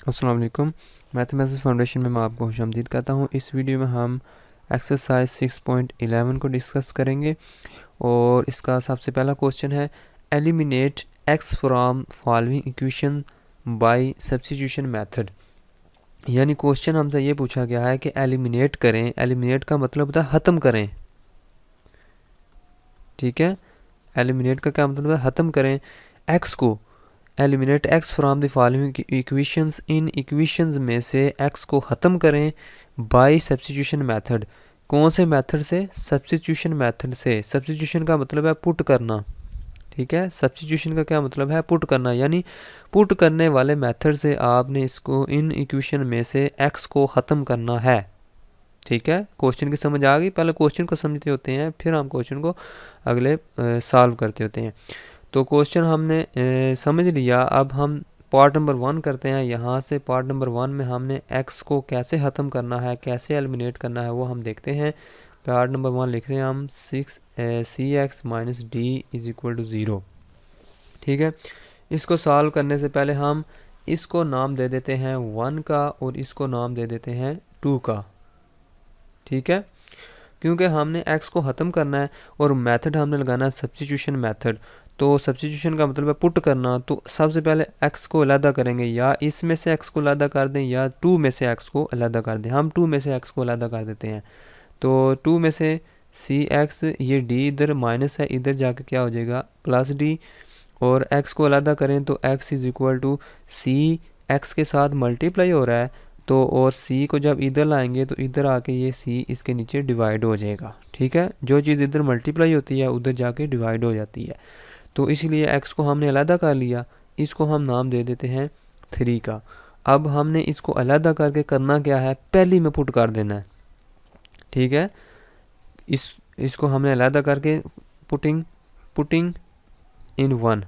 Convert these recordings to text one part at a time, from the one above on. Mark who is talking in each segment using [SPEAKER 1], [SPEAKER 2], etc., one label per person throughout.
[SPEAKER 1] अस्सलाम वालेकुम। Mathematics foundation में मैं आपको खुशामदीद कहता हूँ। इस वीडियो में हम एक्सरसाइज 6.11 को डिस्कस करेंगे और इसका सबसे पहला क्वेश्चन है eliminate x from following equation by substitution method. यानी क्वेश्चन हमसे ये पूछा गया है कि एलिमिनेट करें। एलिमिनेट का मतलब होता है ख़त्म करें, ठीक है। एलिमिनेट का क्या मतलब है? ख़त्म करें एक्स को। Eliminate x from the following equations, in equations में से एक्स को ख़त्म करें बाय सब्स्टिट्यूशन मेथड। कौन से मेथड से? सब्स्टिट्यूशन मेथड से। सब्स्टिट्यूशन का मतलब है पुट करना, ठीक है। सब्स्टिट्यूशन का क्या मतलब है? पुट करना, यानी पुट करने वाले मेथड से आपने इसको इन इक्वेशन में से एक्स को ख़त्म करना है, ठीक है। क्वेश्चन की समझ आ गई? पहले क्वेश्चन को समझते होते हैं, फिर हम क्वेश्चन को अगले सॉल्व करते होते हैं। तो क्वेश्चन हमने समझ लिया। अब हम पार्ट नंबर 1 करते हैं। यहाँ से पार्ट नंबर 1 में हमने x को कैसे ख़त्म करना है, कैसे एलिमिनेट करना है, वो हम देखते हैं। पार्ट नंबर 1 लिख रहे हैं हम 6c(x - d) = 0, ठीक है। इसको सॉल्व करने से पहले हम इसको नाम दे देते हैं 1 का और इसको नाम दे देते हैं 2 का, ठीक है। क्योंकि हमने x को ख़त्म करना है और मेथड हमने लगाना है सब्स्टिट्यूशन मेथड। तो सब्स्टिट्यूशन का मतलब है पुट करना। तो सबसे पहले x को अलहदा करेंगे, या इसमें से x को अलहदा कर दें या 2 में से x को अलहदा कर दें। हम 2 में से x को अलहदा कर देते हैं। तो 2 में से cx, ये d इधर माइनस है, इधर जाके क्या हो जाएगा प्लस d। और x को अलहदा करें तो x = c, x के साथ मल्टीप्लाई हो रहा है तो, और c को जब इधर लाएंगे तो इधर आके ये c इसके नीचे डिवाइड हो जाएगा, ठीक है। जो चीज़ इधर मल्टीप्लाई होती है उधर जाके डिवाइड हो जाती है। तो इसलिए x को हमने अलहदा कर लिया। इसको हम नाम दे देते हैं 3 का। अब हमने इसको अलहदा करके करना क्या है? पहली में पुट कर देना है, ठीक है। इसको हमने अलहदा करके पुटिंग इन 1,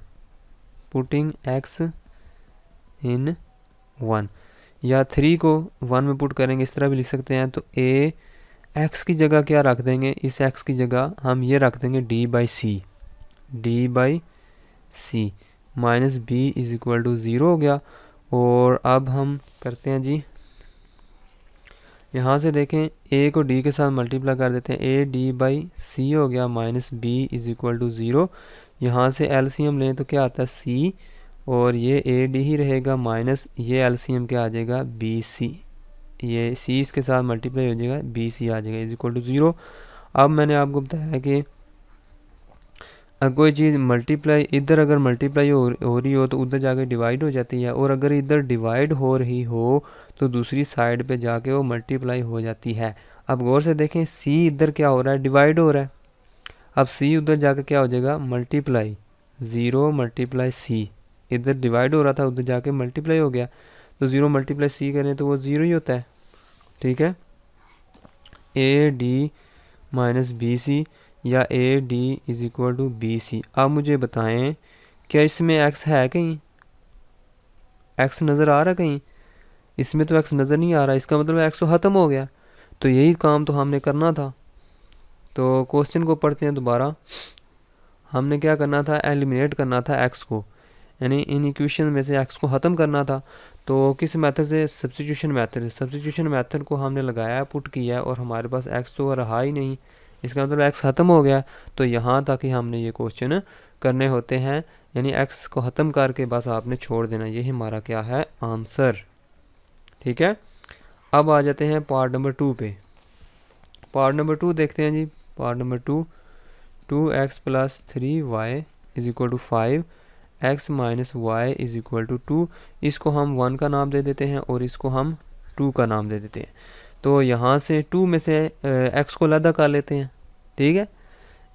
[SPEAKER 1] पुटिंग x इन 1, या 3 को 1 में पुट करेंगे, इस तरह भी लिख सकते हैं। तो a x की जगह क्या रख देंगे? इस x की जगह हम ये रख देंगे d/c माइनस b = 0 हो गया। और अब हम करते हैं जी, यहाँ से देखें a को d के साथ मल्टीप्लाई कर देते हैं। a d/c हो गया माइनस b = 0। यहाँ से LCM लें तो क्या आता है c, और ये AD ही रहेगा माइनस ये LCM क्या आ जाएगा BC, ये C इसके साथ मल्टीप्लाई हो जाएगा BC आ जाएगा =0। अब मैंने आपको बताया कि कोई चीज़ मल्टीप्लाई इधर अगर मल्टीप्लाई हो रही हो तो उधर जाके डिवाइड हो जाती है, और अगर इधर डिवाइड हो रही हो तो दूसरी साइड पे जाके वो मल्टीप्लाई हो जाती है। अब गौर से देखें C इधर क्या हो रहा है? डिवाइड हो रहा है। अब C उधर जाके क्या हो जाएगा? मल्टीप्लाई 0 × C, इधर डिवाइड हो रहा था उधर जाके मल्टीप्लाई हो गया। तो 0 × C करें तो वो 0 ही होता है, ठीक है। AD - BC या AD = BC। अब मुझे बताएं क्या इसमें x है? कहीं x नज़र आ रहा है? कहीं इसमें तो x नज़र नहीं आ रहा। इसका मतलब x तो ख़त्म हो गया। तो यही काम तो हमने करना था। तो क्वेश्चन को पढ़ते हैं दोबारा। हमने क्या करना था? एलिमिनेट करना था x को, यानी इन इक्वेशन में से x को ख़त्म करना था। तो किस मेथड से? Substitution method. सब्स्टिट्यूशन मेथड को हमने लगाया, पुट किया, और हमारे पास x तो रहा ही नहीं। इसका मतलब x ख़त्म हो गया। तो यहाँ तक ही हमने ये क्वेश्चन करने होते हैं, यानी x को ख़त्म करके बस आपने छोड़ देना। यही हमारा क्या है? आंसर, ठीक है। अब आ जाते हैं पार्ट नंबर 2 पे। पार्ट नंबर 2 देखते हैं जी। Part number 2x + 3y = 5, x - y = 2। इसको हम 1 का नाम दे देते हैं और इसको हम 2 का नाम दे देते हैं। तो यहाँ से 2 में से x को अलहदा कर लेते हैं, ठीक है।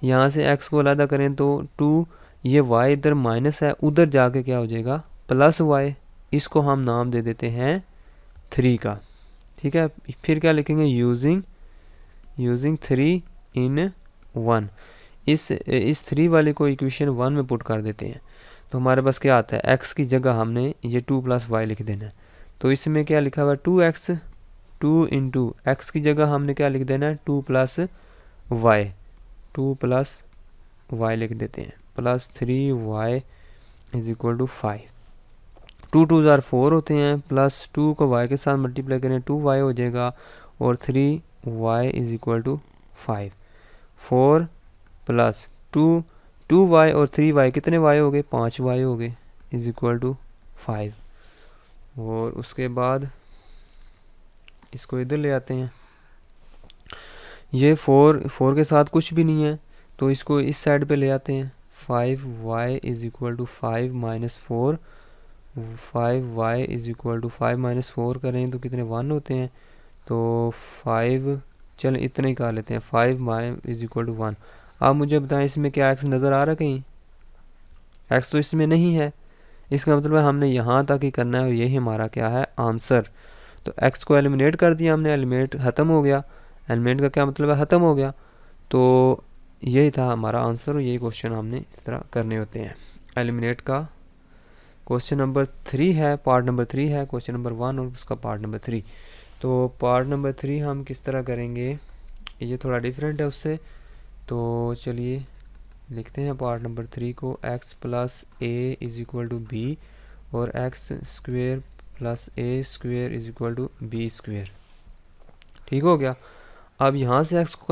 [SPEAKER 1] यहाँ से x को अलहदा करें तो 2, ये y इधर माइनस है, उधर जाके क्या हो जाएगा प्लस y। इसको हम नाम दे देते हैं 3 का, ठीक है। फिर क्या लिखेंगे? यूजिंग 3 इन 1। इस 3 वाले को इक्वेशन 1 में पुट कर देते हैं। तो हमारे पास क्या आता है? x की जगह हमने ये 2 + y लिख देना है। तो इसमें क्या लिखा हुआ है? 2x, 2 × x की जगह हमने क्या लिख देना है? 2 + y लिख देते हैं, +3y = 5। 2 2 ज़ार 4 होते हैं, प्लस 2 को y के साथ मल्टीप्लाई करें 2y हो जाएगा, और 3y is equal to 5। 4 plus 2y और 3y कितने y हो गए, 5y हो गए, इज़ इक्वल टू 5। और उसके बाद इसको इधर ले आते हैं। ये 4 के साथ कुछ भी नहीं है, तो इसको इस साइड पे ले आते हैं। 5y is equal to 5 minus 4, 5y is equal to 5 minus 4 करें तो कितने 1 होते हैं, तो 5, चल इतना ही कर लेते हैं, 5y इज़ इक्वल टू 1। आप मुझे बताएं इसमें क्या x नज़र आ रहा है कहीं, x तो इसमें नहीं है, इसका मतलब है हमने यहाँ तक ही करना है और यही हमारा क्या है आंसर। तो x को एलिमिनेट कर दिया हमने, एलिमिनेट ख़त्म हो गया। एलिमिनेट का क्या मतलब है, ख़त्म हो गया। तो यही था हमारा आंसर और यही क्वेश्चन हमने इस तरह करने होते हैं। एलिमिनेट का क्वेश्चन नंबर 3 है, पार्ट नंबर 3 है, क्वेश्चन नंबर 1 और उसका पार्ट नंबर 3। तो पार्ट नंबर 3 हम किस तरह करेंगे, ये थोड़ा डिफरेंट है उससे। तो चलिए लिखते हैं पार्ट नंबर 3 को, x plus A is equal to B और x square plus A square is equal to B square. ठीक हो गया। अब यहाँ से x को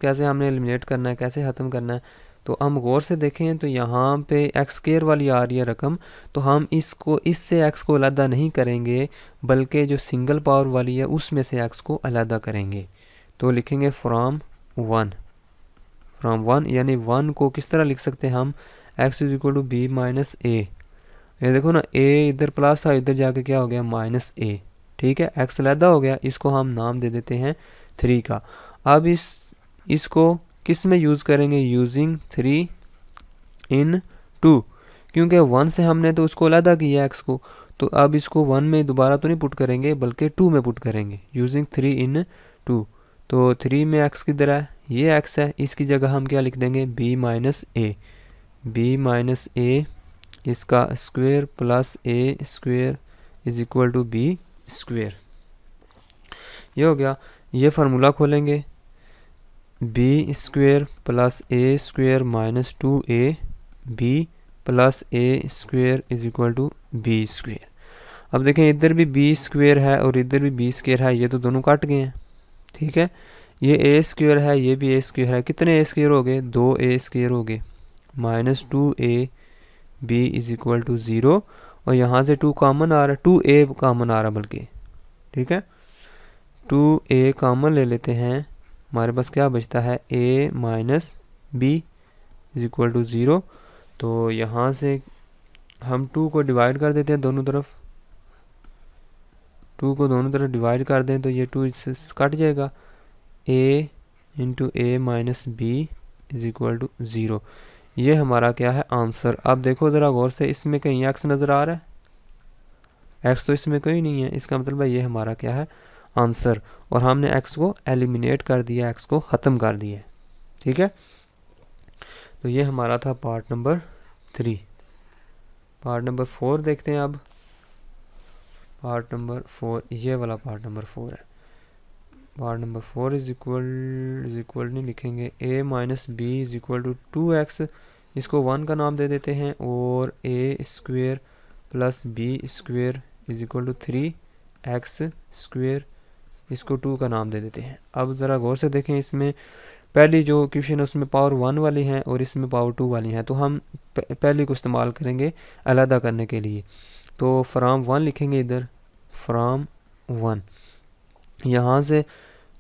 [SPEAKER 1] कैसे हमने एलिमिनेट करना है, कैसे ख़त्म करना है, तो हम गौर से देखें तो यहाँ पे x स्क्वेयर वाली आ रही है रकम, तो हम इसको इससे x को अलहदा नहीं करेंगे, बल्कि जो सिंगल पावर वाली है उसमें से x को अलहदा करेंगे। तो लिखेंगे फ्रॉम 1, यानी 1 को किस तरह लिख सकते हैं हम, x is equal to B minus A. ये देखो ना, a इधर प्लस था, इधर जाके क्या हो गया माइनस ए। ठीक है, x अलहदा हो गया, इसको हम नाम दे देते हैं 3 का। अब इसको किस में यूज़ करेंगे, यूजिंग 3 इन 2, क्योंकि 1 से हमने तो उसको अलहदा किया x को, तो अब इसको 1 में दोबारा तो नहीं पुट करेंगे बल्कि 2 में पुट करेंगे, यूजिंग 3 इन 2। तो 3 में x किधर है, ये x है, इसकी जगह हम क्या लिख देंगे b माइनस ए, इसका square plus A square is equal to B square. ये हो गया। ये फार्मूला खोलेंगे, B square plus A square minus 2a B plus A square is equal to B square. अब देखें इधर भी बी स्क्वेयर है और इधर भी बी स्क्वेयर है, ये तो दोनों कट गए हैं। ठीक है, ये ए स्क्वेयर है, ये भी ए स्क्वेयर है, कितने ए स्क्वेयर हो गए, 2a स्क्वेयर हो गए, minus 2a B is equal to 0, और यहाँ से 2 कॉमन आ रहा है, 2a कॉमन आ रहा है बल्कि। ठीक है, 2a कॉमन ले लेते हैं, हमारे पास क्या बचता है a minus B is equal to 0। तो यहाँ से हम 2 को डिवाइड कर देते हैं दोनों तरफ, 2 को दोनों तरफ डिवाइड कर दें तो ये 2 इससे कट जाएगा, a into A minus B is equal to 0। ये हमारा क्या है आंसर। अब देखो ज़रा गौर से, इसमें कहीं x नज़र आ रहा है, x तो इसमें कोई नहीं है, इसका मतलब है ये हमारा क्या है आंसर, और हमने x को एलिमिनेट कर दिया, x को ख़त्म कर दिया। ठीक है, तो ये हमारा था पार्ट नंबर 3। पार्ट नंबर 4 देखते हैं अब। पार्ट नंबर 4, ये वाला पार्ट नंबर 4 है। पार्ट नंबर 4 इज इक्वल नहीं लिखेंगे, a minus B is equal to 2x, इसको 1 का नाम दे देते हैं, और a square plus B square is equal to 3x square, इसको 2 का नाम दे देते हैं। अब ज़रा गौर से देखें, इसमें पहली जो इक्वेशन है उसमें पावर 1 वाली हैं और इसमें पावर 2 वाली हैं, तो हम पहली को इस्तेमाल करेंगे अलहदा करने के लिए। तो फ्राम 1 लिखेंगे इधर, फ्राम 1। यहाँ से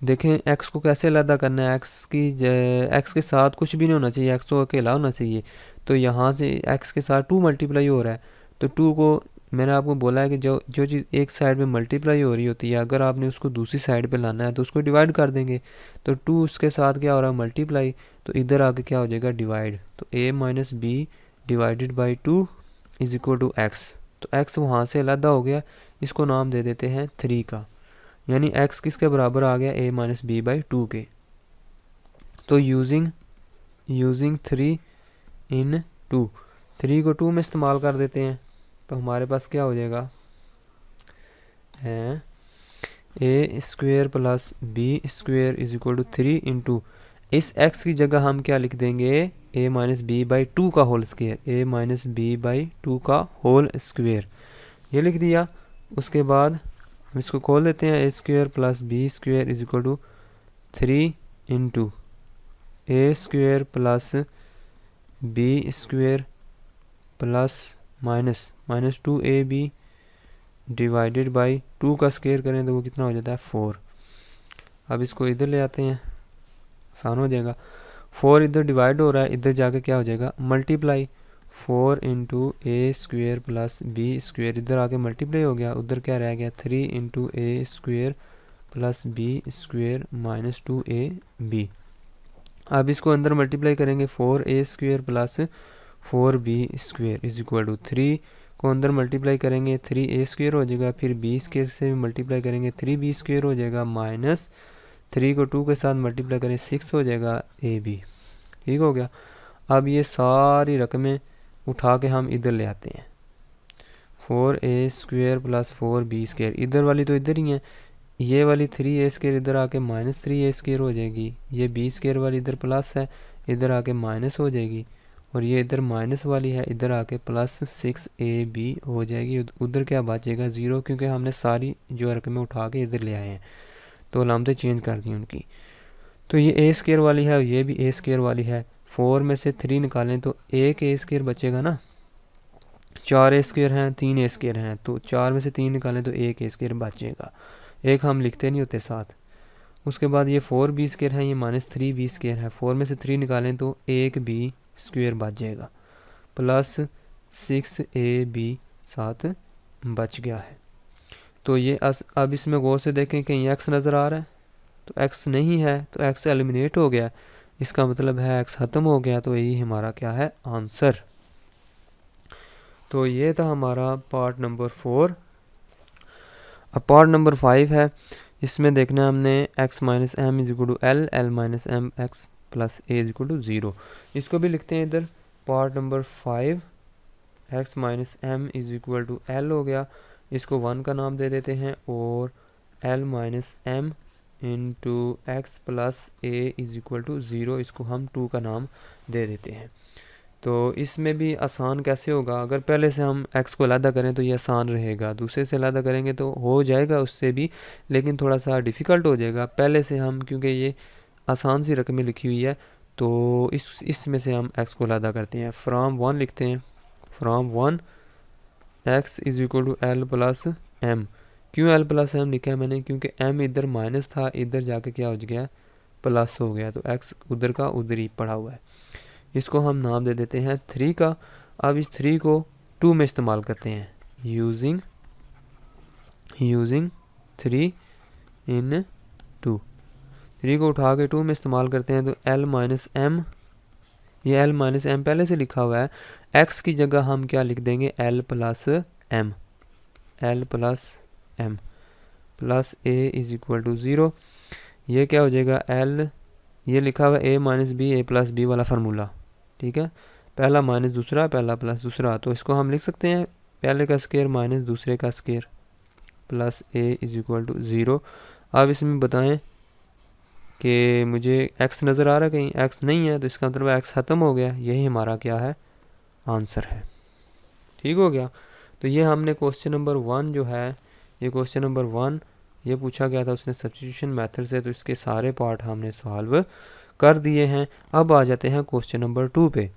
[SPEAKER 1] देखें x को कैसे अलहदा करना है, x के साथ कुछ भी नहीं होना चाहिए, x तो अकेला होना चाहिए। तो यहाँ से x के साथ 2 मल्टीप्लाई हो रहा है, तो 2 को मैंने आपको बोला है कि जो चीज़ एक साइड पे मल्टीप्लाई हो रही होती है, अगर आपने उसको दूसरी साइड पे लाना है तो उसको डिवाइड कर देंगे। तो 2 उसके साथ क्या हो रहा है मल्टीप्लाई, तो इधर आके क्या हो जाएगा डिवाइड, तो a minus B divided by 2 is equal to x। तो x वहाँ से अलहदा हो गया, इसको नाम दे देते हैं 3 का, यानी x किसके बराबर आ गया a माइनस बी बाई 2 के। तो यूजिंग 3 इन 2, 3 को 2 में इस्तेमाल कर देते हैं, तो हमारे पास क्या हो जाएगा है a square plus B square is equal to 3 into, इस x की जगह हम क्या लिख देंगे a माइनस बी बाई 2 का whole square, a minus B by 2 का होल स्क्वेयर। ये लिख दिया। उसके बाद हम इसको खोल देते हैं, A square plus B square is equal to 3 into A square plus B square plus minus 2ab divided by 2 का स्क्वेयर करें तो वो कितना हो जाता है 4। अब इसको इधर ले आते हैं, आसान हो जाएगा। 4 इधर डिवाइड हो रहा है, इधर जाके क्या हो जाएगा multiply 4 into A square plus B square, इधर आके मल्टीप्लाई हो गया, उधर क्या रह गया 3 into A square plus B square minus 2ab। अब इसको अंदर मल्टीप्लाई करेंगे 4a square plus 4b square is equal to 3 को अंदर मल्टीप्लाई करेंगे 3a स्क्वेयर हो जाएगा, फिर b स्क्वेयर से मल्टीप्लाई करेंगे 3b स्क्वेयर हो जाएगा, माइनस 3 को 2 के साथ मल्टीप्लाई करें 6 हो जाएगा ab। ठीक हो गया। अब ये सारी रकमें उठा के हम इधर ले आते हैं, 4a square plus 4b square, इधर वाली तो इधर ही है, ये वाली 3a स्क्वेयर इधर आके माइनस 3a स्क्वेयर हो जाएगी, ये b स्क्वेयर वाली इधर प्लस है, इधर आके माइनस हो जाएगी, और ये इधर माइनस वाली है, इधर आके प्लस 6ab हो जाएगी। उधर क्या बचेगा 0, क्योंकि हमने सारी जो रकमें उठा के इधर ले आए हैं तो अलामतें चेंज कर दी उनकी। तो ये a स्क्वेयर वाली है और ये भी a स्क्वेयर वाली है। 4 में से 3 निकालें तो एक a स्क्वेयर बचेगा ना, 4 a स्क्वेयर हैं, 3 a स्क्वेयर हैं, तो 4 में से 3 निकालें तो एक a स्क्वेयर बचेगा, एक हम लिखते नहीं होते साथ। उसके बाद ये 4b स्क्वेयर है, ये माइनस 3b स्क्वेयर है, 4 में से 3 निकालें तो एक b स्क्वेयर बच जाएगा, प्लस 6ab साथ बच गया है। तो ये अब इसमें गौर से देखें कहीं x नज़र आ रहा है, तो x नहीं है तो x एलिमिनेट हो गया, इसका मतलब है x ख़त्म हो गया, तो यही हमारा क्या है आंसर। तो ये था हमारा पार्ट नंबर 4। अब पार्ट नंबर 5 है, इसमें देखना है हमने x minus M is equal to L, L minus M X plus A is equal to 0। इसको भी लिखते हैं इधर part number 5, x minus M is equal to L हो गया, इसको 1 का नाम दे देते हैं, और l minus M into X plus A is equal to 0, इसको हम 2 का नाम दे देते हैं। तो इसमें भी आसान कैसे होगा, अगर पहले से हम x को अलग करें तो ये आसान रहेगा, दूसरे से अलग करेंगे तो हो जाएगा उससे भी, लेकिन थोड़ा सा डिफ़िकल्ट हो जाएगा। पहले से हम, क्योंकि ये आसान सी रकमें लिखी हुई है, तो इसमें से हम x को अलग करते हैं, फ्राम 1 लिखते हैं, from 1 x is equal to L plus M. क्यों एल प्लस एम लिखा है मैंने, क्योंकि m इधर माइनस था, इधर जाके क्या हो गया प्लस हो गया, तो x उधर का उधर ही पड़ा हुआ है। इसको हम नाम दे देते हैं 3 का। अब इस 3 को 2 में इस्तेमाल करते हैं, यूजिंग 3 इन 2, 3 को उठा के 2 में इस्तेमाल करते हैं, तो l माइनस एम, ये l माइनस एम पहले से लिखा हुआ है, x की जगह हम क्या लिख देंगे l plus M, l plus M plus a is equal to 0। ये क्या हो जाएगा l, ये लिखा हुआ है a minus B, A plus B वाला फार्मूला, ठीक है, पहला माइनस दूसरा, पहला प्लस दूसरा, तो इसको हम लिख सकते हैं पहले का स्क्वायर माइनस दूसरे का square plus a is equal to 0। अब इसमें बताएं कि मुझे x नज़र आ रहा है, कहीं x नहीं है, तो इसका मतलब x ख़त्म हो गया, यही हमारा क्या है आंसर है। ठीक हो गया। तो ये हमने क्वेश्चन नंबर 1 जो है, ये क्वेश्चन नंबर 1 ये पूछा गया था उसने सब्स्टिट्यूशन मेथड से, तो इसके सारे पार्ट हमने सॉल्व कर दिए हैं। अब आ जाते हैं क्वेश्चन नंबर 2 पे,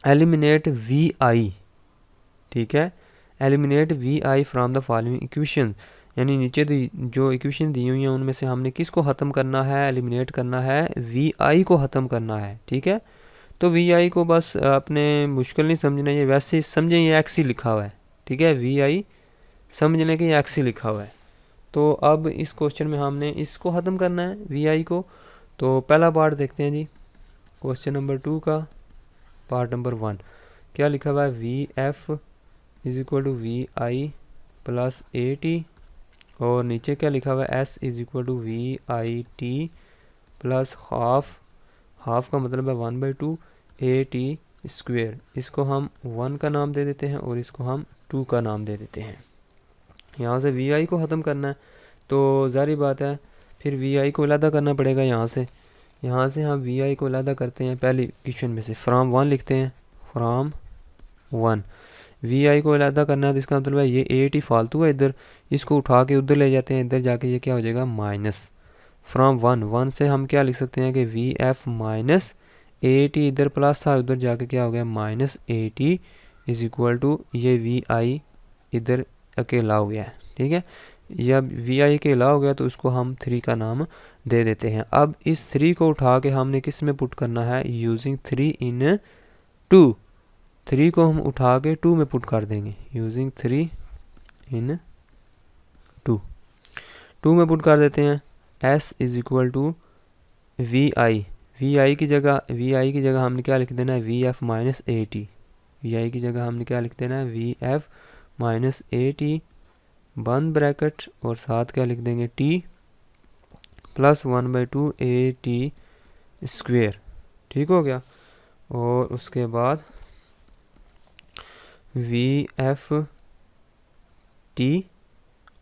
[SPEAKER 1] एलिमिनेट वी आई। ठीक है, eliminate V I from the following equation, यानी नीचे जो इक्वेशन दी हुई हैं उनमें से हमने किसको ख़त्म करना है, एलिमिनेट करना है, वी आई को ख़त्म करना है। ठीक है, तो वी आई को बस अपने मुश्किल नहीं समझना, ये वैसे समझें, ये एक्स ही लिखा हुआ है। ठीक है, वी आई समझ लें कि ये एक्स ही लिखा हुआ है। तो अब इस क्वेश्चन में हमने इसको ख़त्म करना है वी आई को। तो पहला पार्ट देखते हैं जी, क्वेश्चन नंबर 2 का पार्ट नंबर 1 क्या लिखा हुआ है, V F is equal to V I plus A T, और नीचे क्या लिखा हुआ है, S is equal to V I T plus half, half का मतलब है 1/2 ए टी स्क्वेयर। इसको हम 1 का नाम दे देते हैं और इसको हम 2 का नाम दे देते हैं। यहाँ से वी आई को ख़त्म करना है, तो ज़ाहिर बात है फिर वी आई को अलग करना पड़ेगा। यहाँ से हम वी आई को अलग करते हैं, पहली इक्वेशन में से फ्राम 1 लिखते हैं, फ्राम 1 वी आई को अलहदा करना है तो इसका मतलब है ये ए टी फालतू है इधर, इसको उठा के उधर ले जाते हैं, इधर जाके ये क्या हो जाएगा माइनस फ्रॉम वन से हम क्या लिख सकते हैं कि V F minus A T, इधर प्लस था उधर जाके क्या हो गया minus A T is equal to ये वी आई इधर अकेला हो गया है। ठीक है, या वी आई अकेला हो गया तो उसको हम 3 का नाम दे देते हैं। अब इस 3 को उठा के हमने किस में पुट करना है, यूजिंग 3 इन 2, 3 को हम उठा के 2 में पुट कर देंगे, यूजिंग 3 इन 2 में पुट कर देते हैं। s is equal to V I की जगह हमने क्या लिख देना है, V F minus A T, V I की जगह हमने क्या लिख देना है, V F minus A T बंद ब्रैकेट और साथ क्या लिख देंगे t plus 1/2 A T square. ठीक हो गया, और उसके बाद V F T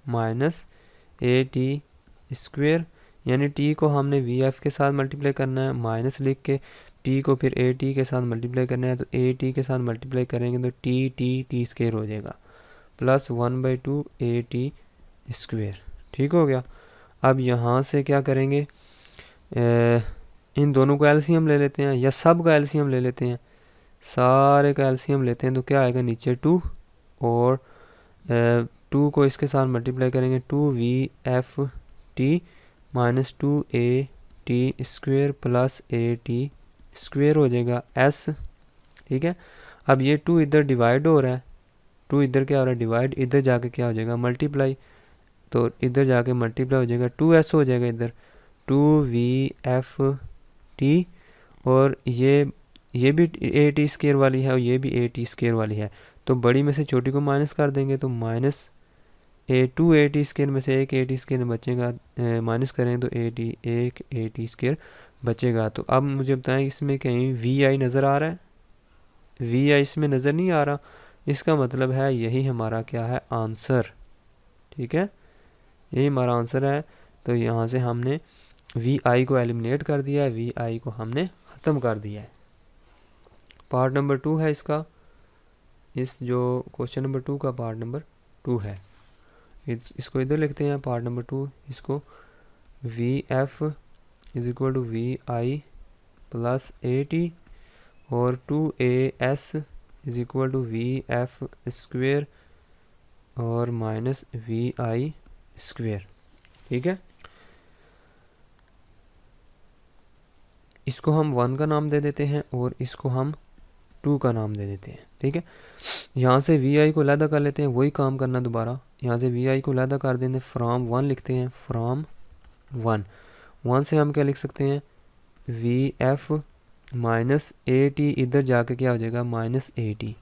[SPEAKER 1] minus A T square, यानी t को हमने वी एफ के साथ मल्टीप्लाई करना है, माइनस लिख के t को फिर ए टी के साथ मल्टीप्लाई करना है, तो ए टी के साथ मल्टीप्लाई करेंगे तो टी स्क्वेयर हो जाएगा प्लस 1/2 ए टी स्क्वेयर। ठीक हो गया। अब यहाँ से क्या करेंगे, इन दोनों को एलसीएम ले लेते हैं या सब का एलसीएम ले लेते हैं, सारे का एलसीएम लेते हैं तो क्या आएगा नीचे 2 और 2 को इसके साथ मल्टीप्लाई करेंगे 2 we F T minus 2 A T square plus A T square हो जाएगा एस। ठीक है, अब ये 2 इधर डिवाइड हो रहा है, 2 इधर क्या हो रहा है डिवाइड, इधर जाके क्या हो जाएगा मल्टीप्लाई, तो इधर जाके मल्टीप्लाई हो जाएगा 2s हो जाएगा इधर 2 वी एफ टी, और ये भी ए टी स्केयर वाली है और ये भी ए टी स्केयर वाली है, तो बड़ी में से छोटी को माइनस कर देंगे तो माइनस 2 ए टी स्केयर में से एक ए टी स्केयर बचेगा, माइनस करें तो एक ए टी स्केयर बचेगा। तो अब मुझे बताएं इसमें कहीं वी आई नज़र आ रहा है, वी आई इसमें नज़र नहीं आ रहा, इसका मतलब है यही हमारा क्या है आंसर। ठीक है, यही हमारा आंसर है। तो यहाँ से हमने वी आई को एलिमिनेट कर दिया है, वी आई को हमने ख़त्म कर दिया है। पार्ट नंबर 2 है इसका, इस जो क्वेश्चन नंबर 2 का पार्ट नंबर 2 है, इसको इधर लिखते हैं पार्ट नंबर 2, इसको V F is equal to V I plus A T और 2as is equal to V F square और माइनस वी आई स्क्वेयर। ठीक है, इसको हम 1 का नाम दे देते हैं और इसको हम 2 का नाम दे देते हैं। ठीक है, यहाँ से वी आई को अलहदा कर लेते हैं, वही काम करना दोबारा, यहाँ से वी आई को अलहदा कर देते हैं, फ्राम 1 लिखते हैं, फ्राम 1 से हम क्या लिख सकते हैं, V F minus A T, इधर जाके क्या हो जाएगा minus A T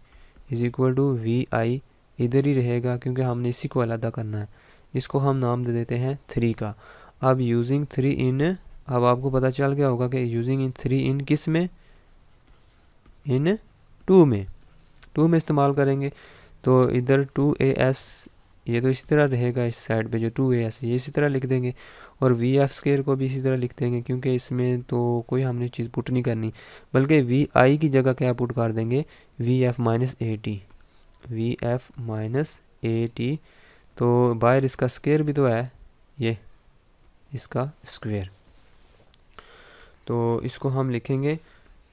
[SPEAKER 1] is equal to V I, इधर ही रहेगा क्योंकि हमने इसी को अलहदा करना है, इसको हम नाम दे देते हैं 3 का। अब यूजिंग 3 इन, अब आपको पता चल गया होगा कि यूजिंग इन 3 इन किस में, इन 2 में इस्तेमाल करेंगे, तो इधर 2as ये तो इसी तरह रहेगा, इस साइड पे जो 2as ये इसी तरह लिख देंगे, और वी एफ स्केयर को भी इसी तरह लिख देंगे क्योंकि इसमें तो कोई हमने चीज़ पुट नहीं करनी, बल्कि वी आई की जगह क्या पुट कर देंगे, we F minus A T, we F minus A T, तो बाहर इसका स्केयर भी तो है, ये इसका स्क्वेयर, तो इसको हम लिखेंगे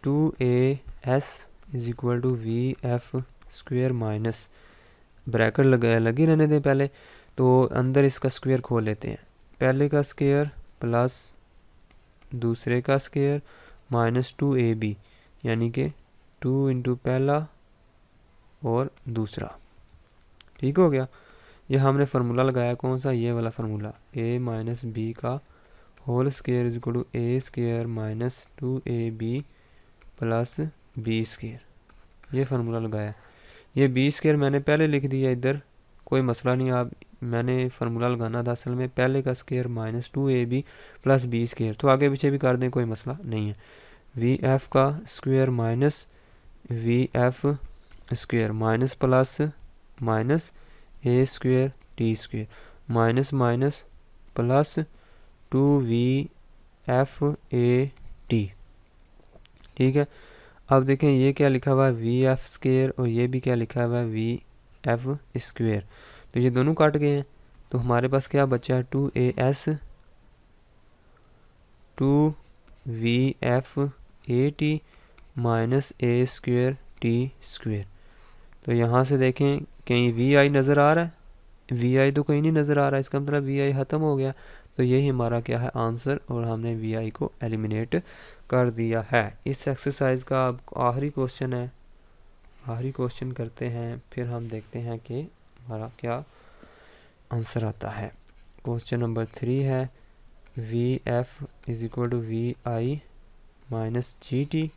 [SPEAKER 1] 2as is equal to V F square minus bracket लगी रहने दें पहले, तो अंदर इसका स्क्वेयर खोल लेते हैं, पहले का स्क्वेयर प्लस दूसरे का स्क्वेयर माइनस 2ab, यानी कि 2 इंटू पहला और दूसरा। ठीक हो गया, ये हमने फार्मूला लगाया कौन सा, ये वाला फार्मूला, a माइनस बी का whole square is equal to A square minus 2ab plus B square, ये फार्मूला लगाया। ये बी स्क्वेयर मैंने पहले लिख दिया इधर, कोई मसला नहीं, आप मैंने फार्मूला लगाना था असल में, पहले का square minus 2ab plus B square, तो आगे पीछे भी कर दें कोई मसला नहीं है, वी एफ का square minus we F square minus plus minus A square T square minus minus plus 2 V F A T. ठीक है, अब देखें ये क्या लिखा हुआ है वी एफ स्क्वेयर और ये भी क्या लिखा हुआ है वी एफ स्क्वेयर, तो ये दोनों काट गए हैं। तो हमारे पास क्या बचा है 2AS 2VF AT minus A square T square. तो यहाँ से देखें कहीं VI नज़र आ रहा है, VI तो कहीं नहीं नज़र आ रहा है, इसका मतलब VI ख़त्म हो गया। तो यही हमारा क्या है आंसर, और हमने VI को एलिमिनेट कर दिया है। इस एक्सरसाइज का अब आखिरी क्वेश्चन है, आखिरी क्वेश्चन करते हैं, फिर हम देखते हैं कि हमारा क्या आंसर आता है। क्वेश्चन नंबर 3 है VF is equal to VI minus GT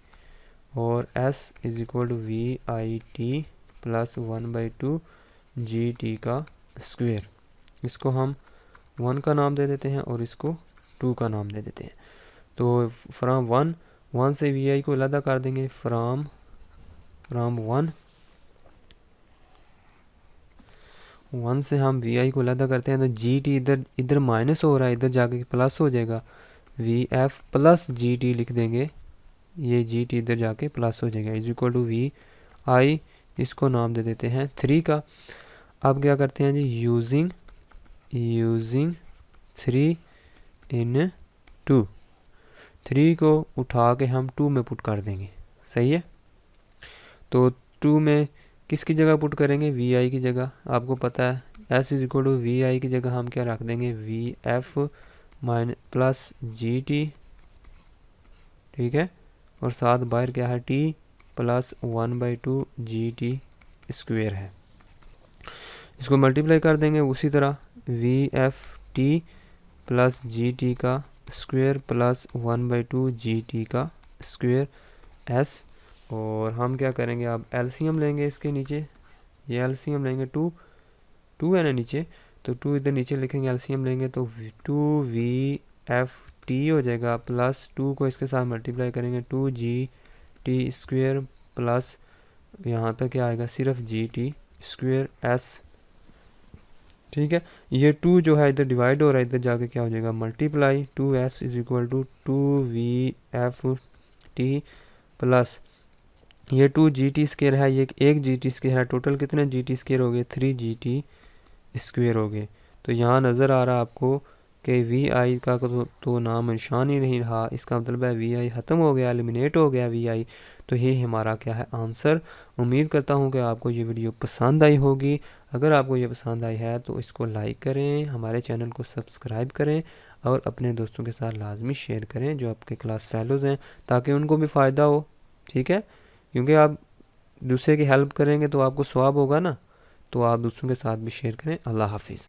[SPEAKER 1] और S is equal to VIT plus 1/2 GT का स्क्वेयर। इसको हम 1 का नाम दे देते हैं और इसको 2 का नाम दे देते हैं। तो फ्राम 1 से VI को अलग कर देंगे, फ्राम 1 से हम VI को अलग करते हैं। तो GT इधर माइनस हो रहा है, इधर जाके प्लस हो जाएगा, VF प्लस GT लिख देंगे, ये GT इधर जाके प्लस हो जाएगा, इज इक्वल टू VI, इसको नाम दे देते हैं 3 का। अब क्या करते हैं जी, यूजिंग 3 इन 2, 3 को उठा के हम 2 में पुट कर देंगे, सही है। तो 2 में किसकी जगह पुट करेंगे, VI की जगह। आपको पता है S is equal to VI की जगह हम क्या रख देंगे, VF माइनस प्लस GT, ठीक है, और साथ बाहर क्या है T प्लस 1/2 GT स्क्वेयर है। इसको मल्टीप्लाई कर देंगे उसी तरह, VFT प्लस GT का स्क्वेयर प्लस 1/2 GT का स्क्वेयर S। और हम क्या करेंगे, अब एलसीएम लेंगे इसके नीचे, ये एलसीएम लेंगे 2 है ना नीचे, तो 2 इधर नीचे लिखेंगे, एलसीएम लेंगे तो 2VFT हो जाएगा, प्लस 2 को इसके साथ मल्टीप्लाई करेंगे 2GT स्क्वेयर प्लस यहाँ पे क्या आएगा सिर्फ GT स्क्वेयर S, ठीक है। ये 2 जो है इधर डिवाइड हो रहा है, इधर जाके क्या हो जाएगा multiply 2S is equal to 2VFT plus ये 2 GT स्क्वेयर है, ये 1 GT स्क्वेयर है, टोटल कितने GT स्क्वेयर हो गए 3 GT स्क्वेयर हो गए। तो यहाँ नज़र आ रहा है आपको कि VI का तो नाम निशान ही नहीं रहा, इसका मतलब है VI ख़त्म हो गया, एलिमिनेट हो गया VI। तो ये हमारा क्या है आंसर। उम्मीद करता हूँ कि आपको ये वीडियो पसंद आई होगी। अगर आपको ये पसंद आई है तो इसको लाइक करें, हमारे चैनल को सब्सक्राइब करें और अपने दोस्तों के साथ लाजमी शेयर करें जो आपके क्लास फेलोज़ हैं, ताकि उनको भी फ़ायदा हो, ठीक है। क्योंकि आप दूसरे की हेल्प करेंगे तो आपको सवाब होगा ना, तो आप दूसरों के साथ भी शेयर करें। अल्लाह हाफिज़।